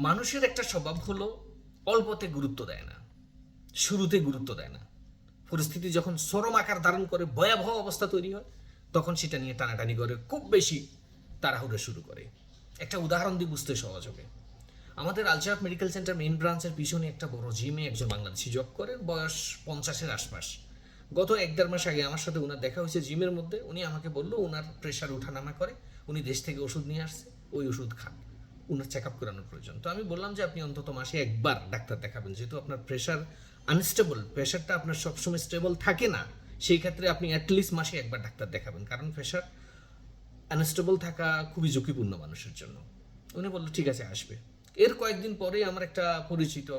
মানুষের একটা স্বভাব হলো অল্পতে গুরুত্ব দেয় না, শুরুতে গুরুত্ব দেয় না। পরিস্থিতি যখন চরম আকার ধারণ করে ভয়াবহ অবস্থা তৈরি হয় তখন সেটা নিয়ে টানাটানি করে খুব বেশি তাড়াহুড়ো শুরু করে। একটা উদাহরণ দিয়ে বুঝতে সহজ হবে। আমাদের আলশাফ মেডিকেল সেন্টার মেইন ব্রাঞ্চের পিছনে একটা বড় জিমে একজন বাংলাদেশি জব করেন, বয়স 50-এর আশপাশ। গত 1-1.5 মাস আগে আমার সাথে ওনার দেখা হয়েছে জিমের মধ্যে। উনি আমাকে বললো ওনার প্রেশার ওঠানামা করে, উনি দেশ থেকে ওষুধ নিয়ে আসছে, ওই ওষুধ খান, ওনার চেক আপ করানোর প্রয়োজন। তো আমি বললাম যে আপনি অন্তত মাসে একবার ডাক্তার দেখাবেন, যেহেতু আপনার প্রেশার আনস্টেবল, প্রেশারটা আপনার সবসময় স্টেবল থাকে না, সেই ক্ষেত্রে আপনি অ্যাটলিস্ট মাসে একবার ডাক্তার দেখাবেন, কারণ প্রেশার আনস্টেবল থাকা খুবই ঝুঁকিপূর্ণ মানুষের জন্য। উনি বললো ঠিক আছে আসবে। এর কয়েকদিন পরে আমার একটা পরিচিত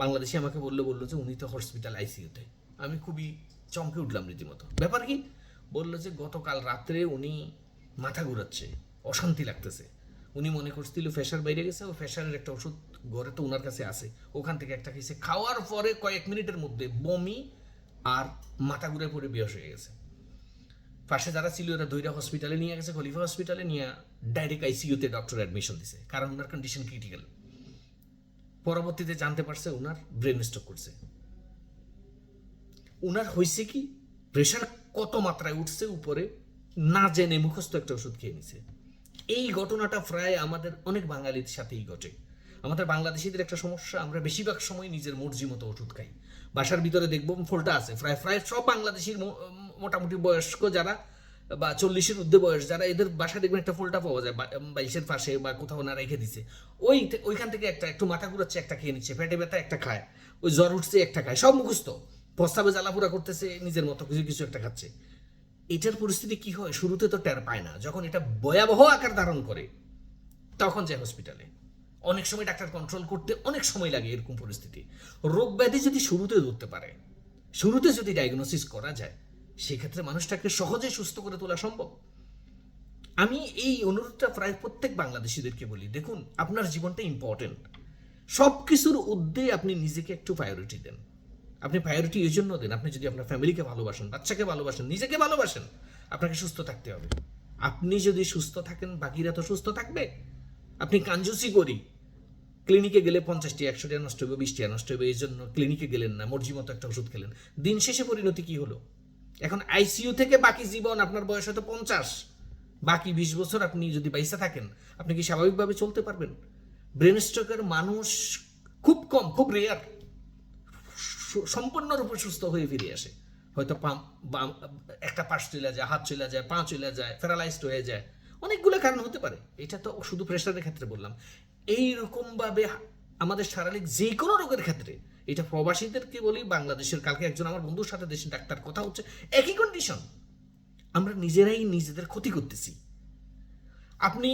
বাংলাদেশি আমাকে বললো যে উনি তো হসপিটাল আইসিইউতে। আমি খুবই চমকে উঠলাম রীতিমতো। ব্যাপার কি? বললো যে গতকাল রাত্রে উনি মাথা ঘুরাচ্ছে, অশান্তি লাগতেছে। উনি মনে করছিল প্রেশার বাইরে গেছে, ও প্রেশারের একটা ওষুধ ঘরে তো ওনার কাছে আছে, ওখান থেকে একটা খেয়েছে। খাওয়ার পরে কয়েক মিনিটের মধ্যে বমি আর মাথা ঘুরে পড়ে বেহুশ হয়ে গেছে। পাশে যারা ছিল ওরা দইরা হসপিটালে নিয়ে গেছে, খলিফা হসপিটালে নিয়ে ডাইরেক্ট আইসিইউতে ডক্টর অ্যাডমিশন দিছে, কারণ ওনার কন্ডিশন ক্রিটিক্যাল। পরবর্তীতে জানতে পারছে ওনার ব্রেন স্ট্রোক করছে। ওনার হয়েছে কি, প্রেশার কত মাত্রায় উঠছে উপরে না জেনে মুখস্থ একটা ওষুধ খেয়ে নিছে। এই ঘটনাটা প্রায় আমাদের অনেক বাঙালির সাথেই ঘটে। আমাদের বাংলাদেশিদের একটা সমস্যা, আমরা বেশিরভাগ সময় নিজের মর্জি মতো ওষুধ খাই। বাসার ভিতরে দেখবো ফোলটা আছে, প্রায় প্রায় সব বাংলাদেশির মোটামুটি বয়স্ক যারা বা 40-এর ঊর্ধ্বে বয়স যারা, এদের বাসায় দেখবেন একটা ফোলটা পাওয়া যায় 22-এর পাশে বা কোথাও না রেখে দিছে। ওইখান থেকে একটা একটু মাথা ঘুরাচ্ছে একটা খেয়ে নিচ্ছে, পেটে ব্যথা একটা খায়, ওই জ্বর উঠছে একটা খায়, সব মুখস্থ। প্রস্তাবে জ্বালাপুরা করতেছে, নিজের মতো কিছু কিছু একটা খাচ্ছে। এটার পরিস্থিতি কি হয়, শুরুতে তো টের পায় না, যখন এটা ভয়াবহ আকার ধারণ করে তখন যায় হসপিটালে। অনেক সময় ডাক্তার কন্ট্রোল করতে অনেক সময় লাগে। এরকম পরিস্থিতি রোগ ব্যাধি যদি শুরুতে ধরতে পারে, শুরুতে যদি ডায়াগনোসিস করা যায়, সেক্ষেত্রে মানুষটাকে সহজে সুস্থ করে তোলা সম্ভব। আমি এই অনুরোধটা প্রায় প্রত্যেক বাংলাদেশিদেরকে বলি, দেখুন আপনার জীবনটা ইম্পর্টেন্ট, সব কিছুর ঊর্ধ্বে আপনি নিজেকে একটু প্রায়োরিটি দেন। আপনি প্রায়োরিটি এই জন্য দেন, আপনি যদি আপনার ফ্যামিলিকে ভালোবাসেন, বাচ্চাকে ভালোবাসেন, নিজেকে ভালোবাসেন, আপনাকে সুস্থ থাকতে হবে। আপনি যদি সুস্থ থাকেন বাকিরা তো সুস্থ থাকবে। আপনি কাঞ্জুসি করি ক্লিনিকে গেলে 50 টাকা 100 টাকা নষ্ট হবে, 20 টাকা নষ্ট হবে, এই জন্য ক্লিনিকে গেলেন না, মর্জি মতো একটা ওষুধ খেলেন। দিন শেষে পরিণতি কি হলো? এখন আইসিইউ থেকে বাকি জীবন, আপনার বয়স হয়তো 50, বাকি 20 বছর আপনি যদি বাইসা থাকেন, আপনি কি স্বাভাবিকভাবে চলতে পারবেন? ব্রেন স্ট্রোকের মানুষ খুব কম, খুব রেয়ার সম্পূর্ণরূপে সুস্থ হয়ে ফিরে আসে। হয়তো একটা পাশ চলে যায়, হাত চলে যায়, পা চলে যায়, প্যারালাইজড হয়ে যায়, অনেকগুলো কারণ হতে পারে। এটা তো শুধু প্রেশারের ক্ষেত্রে বললাম। এইরকমভাবে আমাদের শারীরিক যে কোনো রোগের ক্ষেত্রে, এটা প্রবাসীদেরকে বলি, বাংলাদেশের কালকে একজন আমার বন্ধুর সাথে দেশের ডাক্তার কথা হচ্ছে, একই কন্ডিশন। আমরা নিজেরাই নিজেদের ক্ষতি করতেছি। আপনি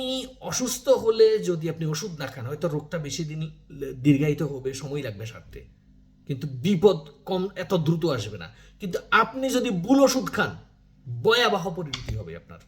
অসুস্থ হলে যদি আপনি ওষুধ না খান, হয়তো রোগটা বেশি দিন দীর্ঘায়িত হবে, সময় লাগবে সারতে, কিন্তু বিপদ কম এত দ্রুত আসবে না। কিন্তু আপনি যদি ভুল ওষুধ খান, ভয়াবহ পরিণতি হবে আপনার।